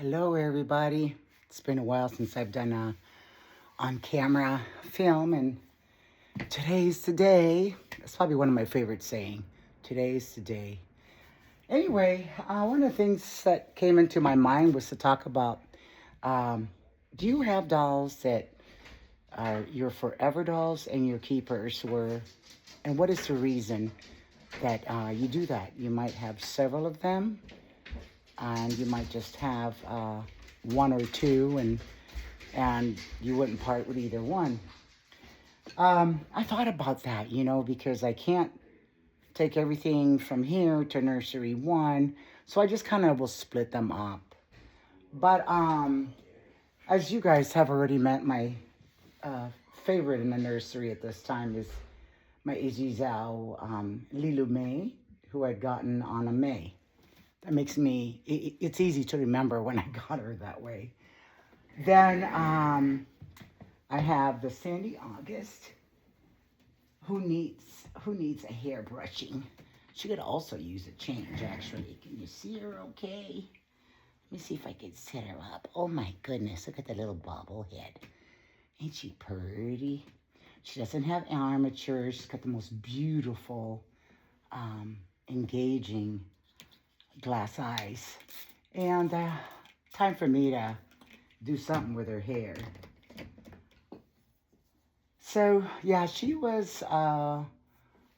Hello, everybody. It's been a while since I've done a on-camera film, and today's the day. That's probably one of my favorite saying. Today's the day. Anyway, one of the things that came into my mind was to talk about, do you have dolls that are your forever dolls and your keepers were, and what is the reason that you do that? You might have several of them, and you might just have one or two, and you wouldn't part with either one. I thought about that, because I can't take everything from here to nursery one, so I just kind of will split them up. But as you guys have already met, my favorite in the nursery at this time is my Izizao Lilu May, who I'd gotten on a May. That makes me, it's easy to remember when I got her that way. Then I have the Sandy August, who needs a hair brushing. She could also use a change, actually. Can you see her okay? Let me see if I can set her up. Oh my goodness, look at the little bobble head. Ain't she pretty? She doesn't have armature. She's got the most beautiful, engaging glass eyes. And time for me to do something with her hair. So yeah, she was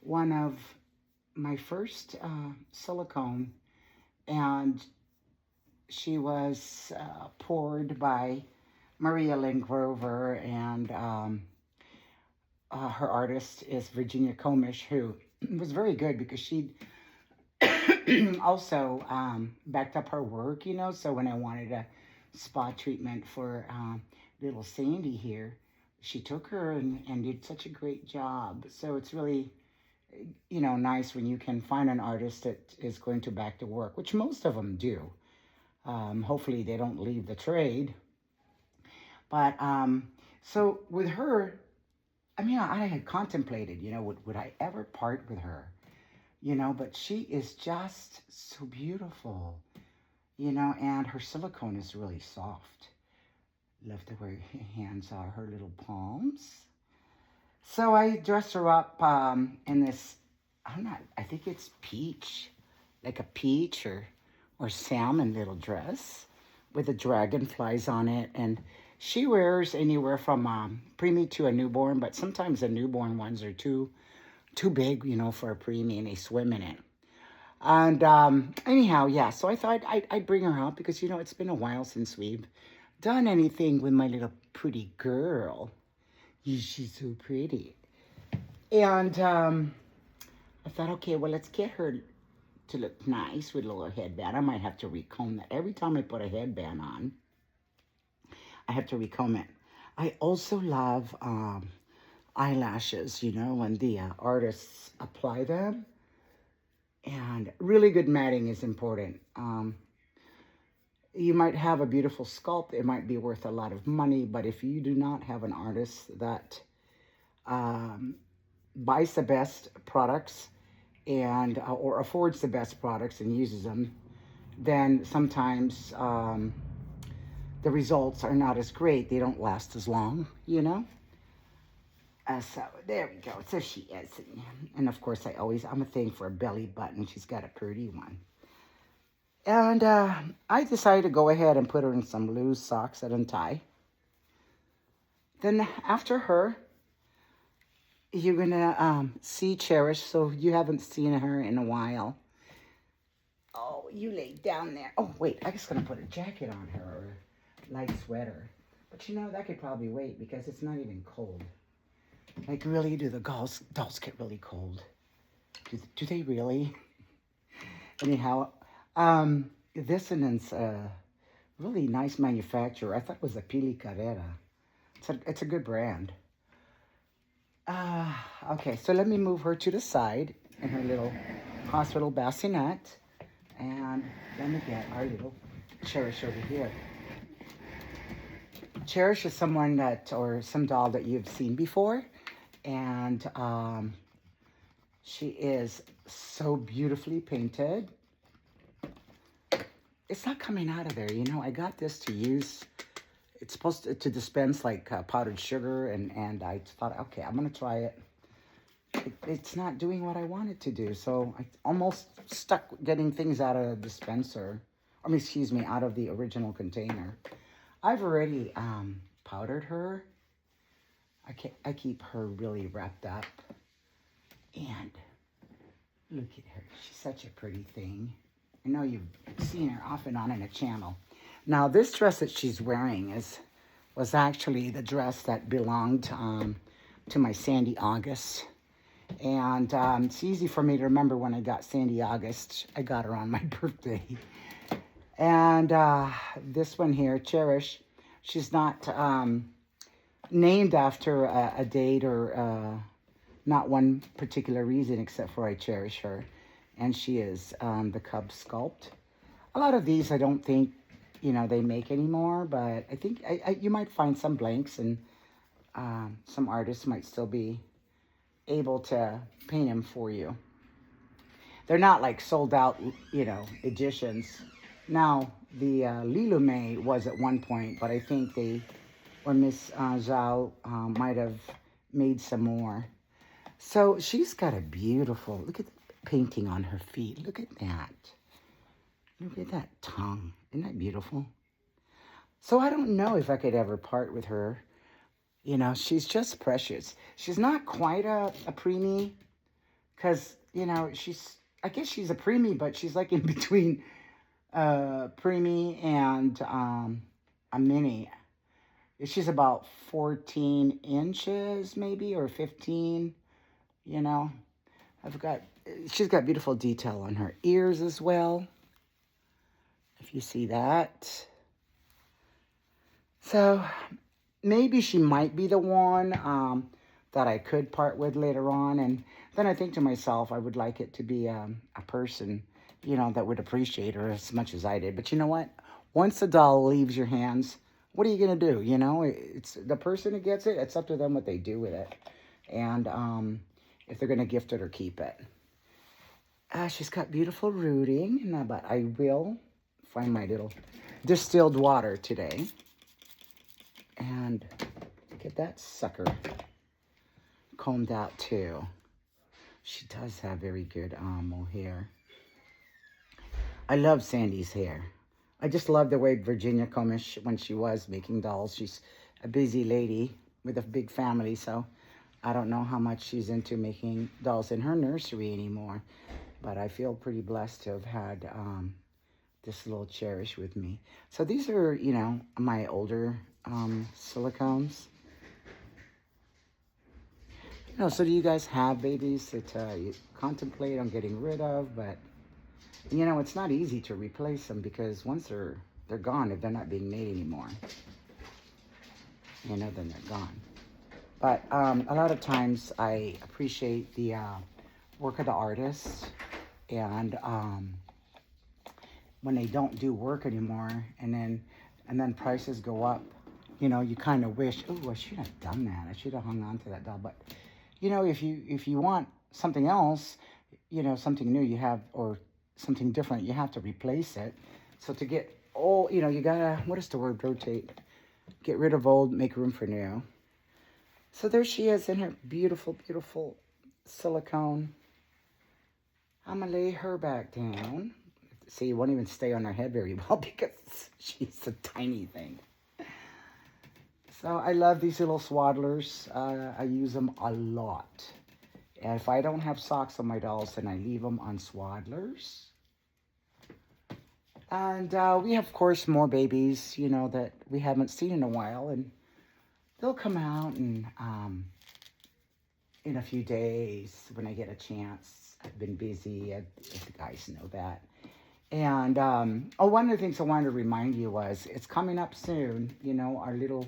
one of my first silicone, and she was poured by Maria Lynn Grover, and her artist is Virginia Comish, who was very good because she also backed up her work, so when I wanted a spa treatment for little Sandy here, she took her and did such a great job. So it's really, nice when you can find an artist that is going to back the work, which most of them do. Hopefully they don't leave the trade. But so with her, I had contemplated, would I ever part with her? But she is just so beautiful, and her silicone is really soft. Love the way her hands are, her little palms. So I dressed her up in this, I think it's peach, like a peach or salmon little dress with the dragonflies on it. And she wears anywhere from preemie to a newborn, but sometimes the newborn ones are too big, for a preemie, and they swim in it. And anyhow, yeah, so I thought I'd bring her out because, it's been a while since we've done anything with my little pretty girl. She's so pretty. And I thought, okay, well, let's get her to look nice with a little headband. I might have to recomb that. Every time I put a headband on, I have to recomb it. I also love eyelashes, when the artists apply them. And really good matting is important. You might have a beautiful sculpt. It might be worth a lot of money, but if you do not have an artist that buys the best products and or affords the best products and uses them, then sometimes the results are not as great. They don't last as long, So there we go. So she is. And of course, I'm a thing for a belly button. She's got a pretty one. And I decided to go ahead and put her in some loose socks that untie. Then after her, you're going to see Cherish. So you haven't seen her in a while. Oh, you laid down there. Oh, wait. I'm just going to put a jacket on her or a light sweater. But that could probably wait because it's not even cold. Like, really, do the dolls get really cold? Do they really? Anyhow, this is a really nice manufacturer. I thought it was a Pili Carrera. It's a good brand. Okay, so let me move her to the side in her little hospital bassinet. And let me get our little Cherish over here. Cherish is some doll that you've seen before. And she is so beautifully painted. it's not coming out of there. You know, I got this to use. It's supposed to dispense like powdered sugar, and I thought, okay, I'm gonna try it. It's not doing what I want it to do, so I almost stuck getting things out of the dispenser. I mean, excuse me, out of the original container. I've already powdered her. I keep her really wrapped up, and look at her. She's such a pretty thing. I know you've seen her off and on in a channel. Now, this dress that she's wearing was actually the dress that belonged to my Sandy August. And it's easy for me to remember when I got Sandy August. I got her on my birthday. And this one here, Cherish, she's not named after a date or not one particular reason except for I cherish her. And she is the Cub Sculpt. A lot of these I don't think, you know, they make anymore, but I think you might find some blanks, and some artists might still be able to paint them for you. They're not like sold out, you know, editions. Now, the Lilume was at one point, but I think or Miss Zhao might have made some more. So she's got a beautiful, look at the painting on her feet. Look at that. Look at that tongue. Isn't that beautiful? So I don't know if I could ever part with her. You know, she's just precious. She's not quite a preemie, because, you know, I guess she's a preemie, but she's like in between preemie and a mini. She's about 14 inches maybe, or 15, you know. She's got beautiful detail on her ears as well, if you see that. So maybe she might be the one that I could part with later on. And then I think to myself, I would like it to be a person, you know, that would appreciate her as much as I did. But you know what? Once the doll leaves your hands, what are you going to do? You know, it's the person who gets it. It's up to them what they do with it. And if they're going to gift it or keep it. She's got beautiful rooting, but I will find my little distilled water today. And look at that sucker combed out too. She does have very good mohair. I love Sandy's hair. I just love the way Virginia Comish, when she was making dolls, she's a busy lady with a big family, so I don't know how much she's into making dolls in her nursery anymore. But I feel pretty blessed to have had this little Cherish with me. So these are, you know, my older silicones. You know, so do you guys have babies that you contemplate on getting rid of? But, you know, it's not easy to replace them, because once they're gone, if they're not being made anymore, you know, then they're gone. But a lot of times I appreciate the work of the artist, and when they don't do work anymore, and then prices go up, you know, you kind of wish, oh, I should have done that. I should have hung on to that doll. But, you know, if you want something else, you know, something new, you have, or something different, you have to replace it. So to get old, you know, you gotta, what is the word, rotate? Get rid of old, make room for new. So there she is in her beautiful, beautiful silicone. I'm going to lay her back down. See, you won't even stay on her head very well because she's a tiny thing. So I love these little swaddlers. I use them a lot. And if I don't have socks on my dolls, then I leave them on swaddlers. And we have, of course, more babies, you know, that we haven't seen in a while. And they'll come out and in a few days when I get a chance. I've been busy, if the guys know that. And, one of the things I wanted to remind you was, it's coming up soon, you know, our little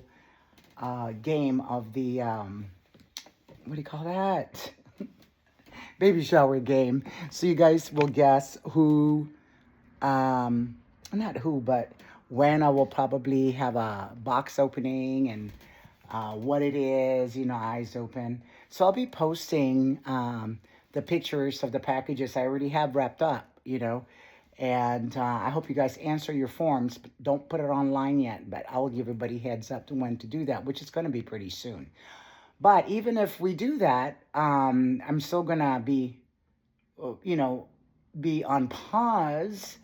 game of the, what do you call that? Baby shower game. So you guys will guess who, not who, but when I will probably have a box opening, and what it is, you know, eyes open. So I'll be posting the pictures of the packages I already have wrapped up, you know. And I hope you guys answer your forms, but don't put it online yet. But I will give everybody heads up to when to do that, which is going to be pretty soon. But even if we do that, I'm still going to be, you know, be on pause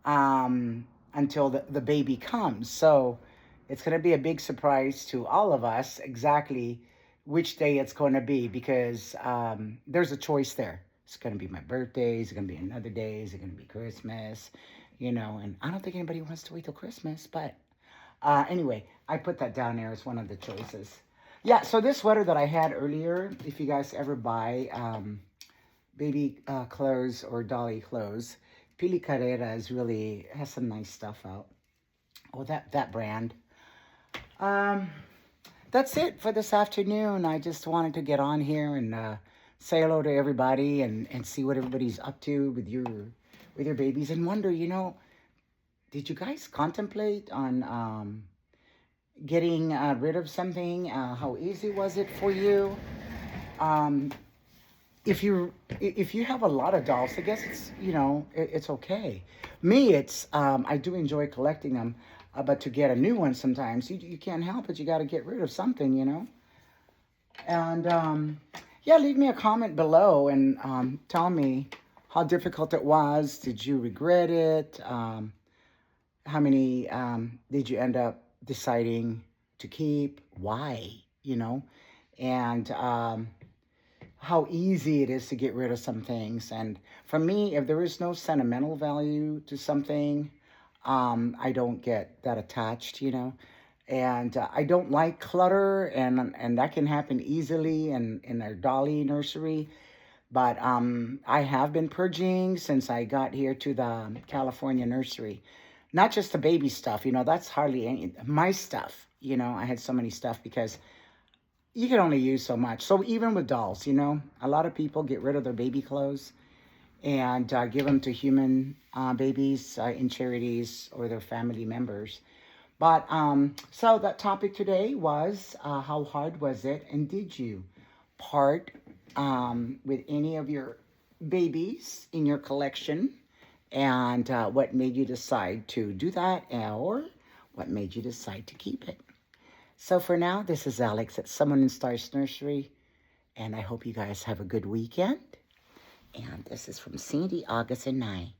until the baby comes. So it's going to be a big surprise to all of us exactly which day it's going to be because there's a choice there. It's going to be my birthday. It's going to be another day. Is it going to be Christmas? You know, and I don't think anybody wants to wait till Christmas. But anyway, I put that down there as one of the choices. Yeah, so this sweater that I had earlier, if you guys ever buy baby clothes or dolly clothes, Pili Carrera is really, has some nice stuff out. Oh, that brand. Um, that's it for this afternoon. I just wanted to get on here and say hello to everybody and see what everybody's up to with your babies and wonder, you know, did you guys contemplate on getting rid of something? How easy was it for you? Um, if you have a lot of dolls, I guess it's, you know, it's okay. Me, it's I do enjoy collecting them, but to get a new one sometimes you can't help it. You got to get rid of something, you know. And yeah, leave me a comment below and tell me how difficult it was. Did you regret it? How many did you end up deciding to keep? Why? You know, and how easy it is to get rid of some things. And for me, if there is no sentimental value to something, I don't get that attached, you know. And I don't like clutter, and that can happen easily in our dolly nursery. But I have been purging since I got here to the California nursery. Not just the baby stuff, you know, that's hardly any, my stuff. You know, I had so many stuff because you can only use so much. So even with dolls, you know, a lot of people get rid of their baby clothes and give them to human babies in charities or their family members. But so that topic today was how hard was it, and did you part with any of your babies in your collection, and what made you decide to do that, or what made you decide to keep it? So for now, this is Alex at Someone in Stars Nursery, and I hope you guys have a good weekend. And this is from Sandy, August, and I.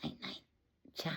Night, night. Ciao.